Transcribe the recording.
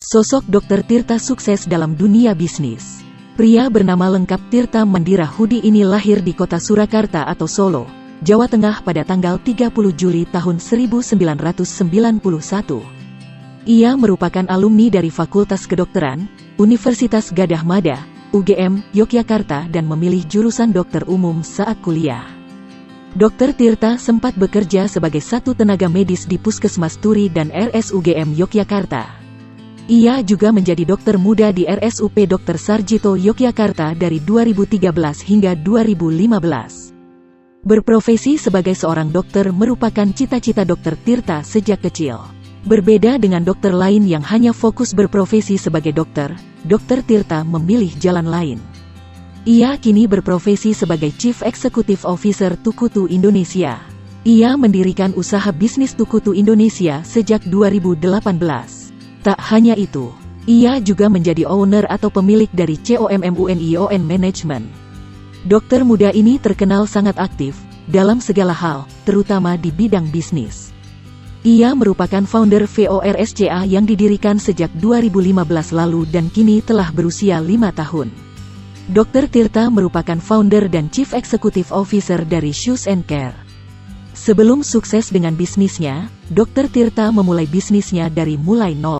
Sosok Dr. Tirta sukses dalam dunia bisnis. Pria bernama lengkap Tirta Mandira Hudi ini lahir di kota Surakarta atau Solo, Jawa Tengah pada tanggal 30 Juli tahun 1991. Ia merupakan alumni dari Fakultas Kedokteran, Universitas Gadjah Mada, UGM, Yogyakarta dan memilih jurusan dokter umum saat kuliah. Dr. Tirta sempat bekerja sebagai satu tenaga medis di Puskesmas Turi dan RSUGM Yogyakarta. Ia juga menjadi dokter muda di RSUP Dr. Sarjito Yogyakarta dari 2013 hingga 2015. Berprofesi sebagai seorang dokter merupakan cita-cita Dr. Tirta sejak kecil. Berbeda dengan dokter lain yang hanya fokus berprofesi sebagai dokter, Dr. Tirta memilih jalan lain. Ia kini berprofesi sebagai Chief Executive Officer Tukutu Indonesia. Ia mendirikan usaha bisnis Tukutu Indonesia sejak 2018. Tak hanya itu, ia juga menjadi owner atau pemilik dari COMMUNION Management. Dokter muda ini terkenal sangat aktif dalam segala hal, terutama di bidang bisnis. Ia merupakan founder VORSCA yang didirikan sejak 2015 lalu dan kini telah berusia 5 tahun. Dr. Tirta merupakan founder dan Chief Executive Officer dari Shoes & Care. Sebelum sukses dengan bisnisnya, Dr. Tirta memulai bisnisnya dari mulai nol.